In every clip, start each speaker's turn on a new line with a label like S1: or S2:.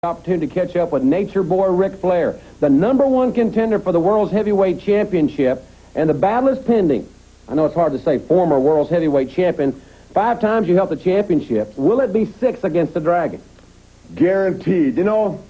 S1: opportunity to catch up with Nature Boy Ric Flair, the #1 contender for the World's Heavyweight Championship, and the battle is pending. I know it's hard to say former World's Heavyweight Champion. 5 times you held the championship. Will it be 6 against the Dragon?
S2: Guaranteed. You know,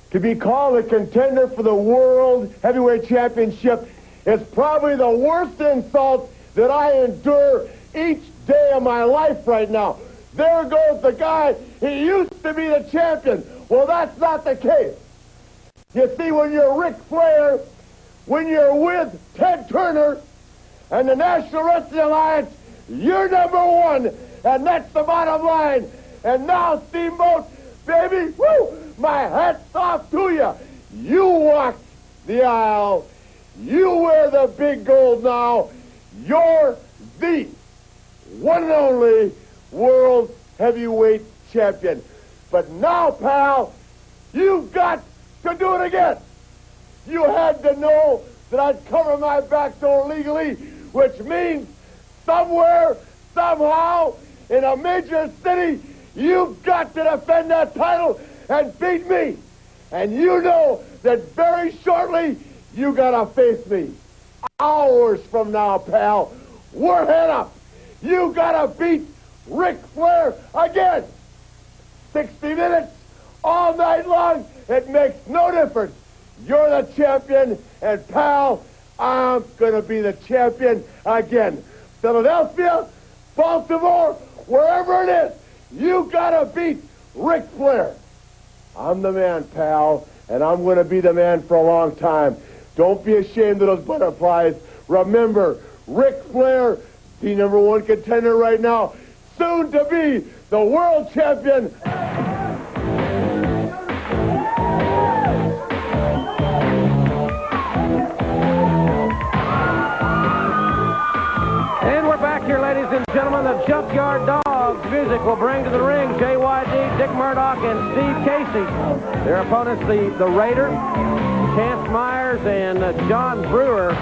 S2: to be called a contender for the World Heavyweight Championship is probably the worst insult that I endure each day of my life right now. There goes the guy, he used to be the champion. Well, that's not the case. You see, when you're Ric Flair, when you're with Ted Turner and the National Wrestling Alliance, you're #1, and that's the bottom line. And now, Steamboat, baby, woo, my hat's off to you. You walk the aisle. You wear the big gold now. You're the one and only World Heavyweight Champion. But now, pal, you've got to do it again. You had to know that I'd cover my back door legally, which means somewhere, somehow, in a major city, you've got to defend that title and beat me. And you know that very shortly, you got to face me. Hours from now, pal, we're head up. You got to beat Ric Flair again. 60 minutes, all night long, it makes no difference. You're the champion, and pal, I'm going to be the champion again. Philadelphia, Baltimore, wherever it is, you got to beat Ric Flair. I'm the man, pal, and I'm going to be the man for a long time. Don't be ashamed of those butterflies. Remember, Ric Flair, the #1 contender right now, soon to be the world champion.
S1: And we're back here, ladies and gentlemen. The Junkyard Dogs music will bring to the ring JYD, Dick Murdoch, and Steve Casey. Their opponents, the Raider, Chance Myers, and John Brewer.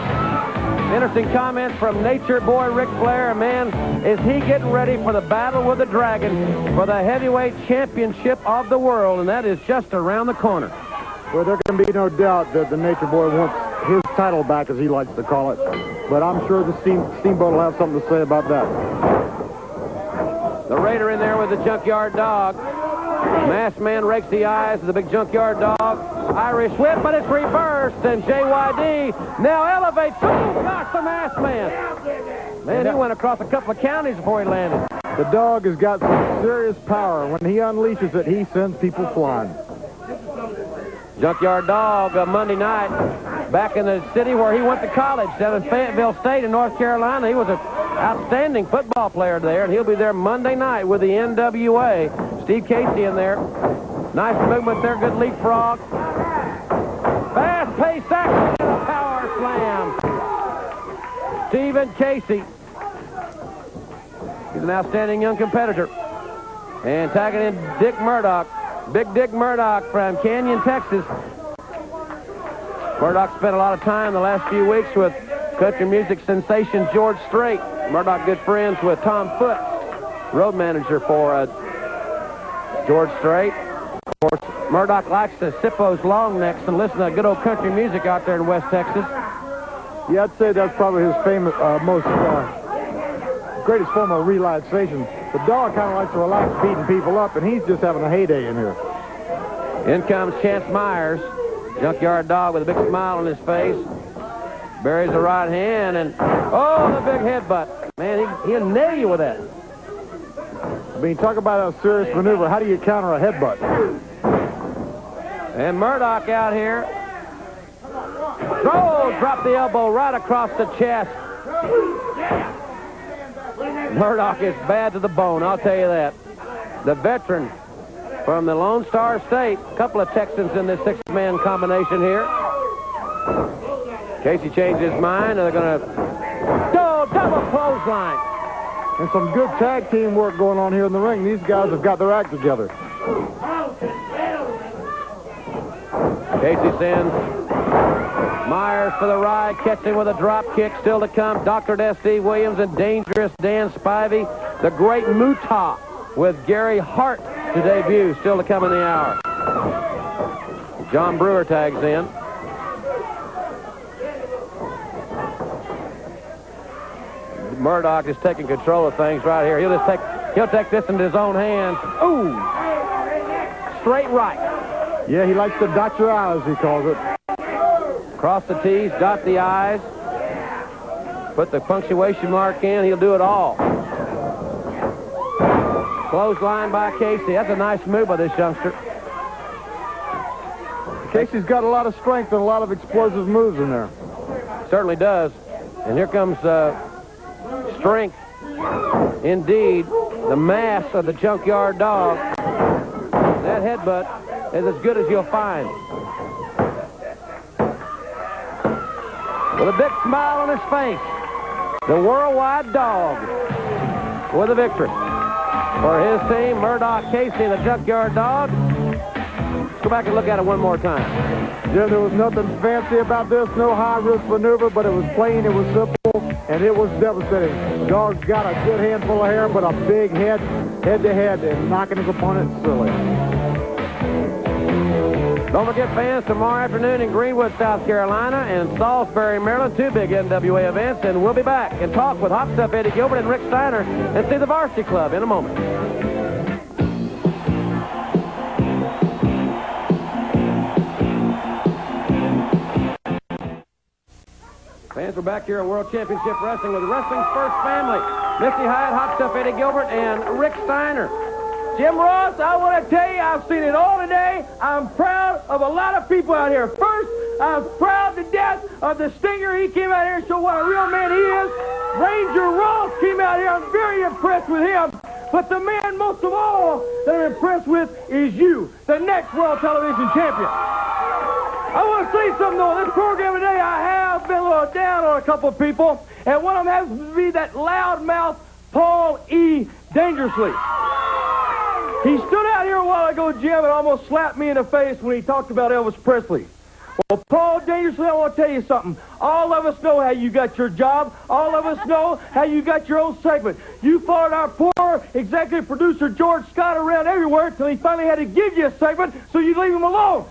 S1: Interesting comments from Nature Boy Ric Flair. Man, is he getting ready for the battle with the Dragon for the heavyweight championship of the world, and that is just around the corner.
S3: Well, there can be no doubt that the Nature Boy wants his title back, as he likes to call it. But I'm sure the Steamboat will have something to say about that.
S1: The Raider in there with the Junkyard Dog. Masked Man rakes the eyes of the big Junkyard Dog. Irish whip, but it's reversed, and JYD now elevates. Oh, gosh, the Masked Man. Man, he went across a couple of counties before he landed.
S3: The dog has got some serious power. When he unleashes it, he sends people flying.
S1: Junkyard Dog, Monday night, back in the city where he went to college, down in Fayetteville State in North Carolina. He was an outstanding football player there, and he'll be there Monday night with the NWA. Steve Casey in there. Nice movement there, good leapfrog. Fast-paced action, and a power slam. Stephen Casey. He's an outstanding young competitor. And tagging in Dick Murdoch. Big Dick Murdoch from Canyon, Texas. Murdoch spent a lot of time the last few weeks with country music sensation George Strait. Murdoch good friends with Tom Foote, road manager for George Strait. Of course, Murdoch likes to sip those long necks and listen to good old country music out there in West Texas.
S3: Yeah, I'd say that's probably his famous, greatest form of relaxation. The dog kind of likes to relax beating people up, and he's just having a heyday in here.
S1: In comes Chance Myers, Junkyard Dog with a big smile on his face. Buries the right hand, and oh, the big headbutt. Man, he'll nail you with that.
S3: I mean, talk about a serious maneuver. How do you counter a headbutt?
S1: And Murdoch out here. Oh, drop the elbow right across the chest. Murdoch is bad to the bone, I'll tell you that. The veteran from the Lone Star State. A couple of Texans in this 6-man combination here. Casey changed his mind, and they're going to go double clothesline.
S3: And some good tag team work going on here in the ring. These guys have got their act together.
S1: Casey sends Myers for the ride, catching with a drop kick. Still to come, Dr. S.D. Williams and Dangerous Dan Spivey. The Great Mutah with Gary Hart to debut. Still to come in the hour. John Brewer tags in. Murdoch is taking control of things right here. He'll take this into his own hands. Ooh! Straight right.
S3: Yeah, he likes to dot your I's, he calls it.
S1: Cross the T's, dot the I's. Put the punctuation mark in. He'll do it all. Clothesline by Casey. That's a nice move by this youngster.
S3: Casey's got a lot of strength and a lot of explosive moves in there.
S1: Certainly does. And here comes strength. Indeed, the mass of the Junkyard Dog. That headbutt is as good as you'll find. With a big smile on his face, the Worldwide Dog with a victory. For his team, Murdoch, Casey, the Junkyard Dog. Let's go back and look at it one more time.
S3: Yeah, there was nothing fancy about this, no high-risk maneuver, but it was plain, it was simple, and it was devastating. Dog's got a good handful of hair, but a big head-to-head, and knocking his opponent silly.
S1: Don't forget, fans, tomorrow afternoon in Greenwood, South Carolina, and Salisbury, Maryland, 2 big NWA events, and we'll be back and talk with Hot Stuff Eddie Gilbert and Rick Steiner and see the Varsity Club in a moment. Fans, we're back here at World Championship Wrestling with Wrestling's First Family. Missy Hyatt, Hot Stuff Eddie Gilbert, and Rick Steiner. Jim Ross, I want to tell you, I've seen it all today. I'm proud of a lot of people out here. First, I'm proud to death of the Stinger. He came out here and showed what a real man he is. Ranger Ross came out here. I'm very impressed with him. But the man most of all that I'm impressed with is you, the next World Television Champion. I want to say something, though. This program today, I have been a little down on a couple of people, and one of them happens to be that loudmouth Paul E. Dangerously. He stood out here a while ago, Jim, and almost slapped me in the face when he talked about Elvis Presley. Well, Paul Dangerously, I want to tell you something. All of us know how you got your job. All of us know how you got your own segment. You followed our poor executive producer, George Scott, around everywhere until he finally had to give you a segment so you'd leave him alone.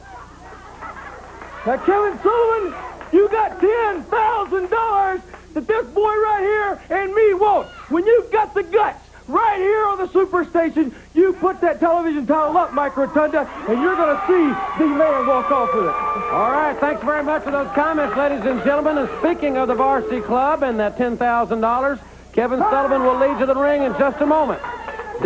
S1: Now, Kevin Sullivan, you got $10,000 that this boy right here and me won't. When you've got the guts right here on the Superstation, you put that television title up, Mike Rotunda, and you're going to see the man walk off with it. All right, thanks very much for those comments, ladies and gentlemen. And speaking of the Varsity Club and that $10,000, Kevin Sullivan will lead to the ring in just a moment.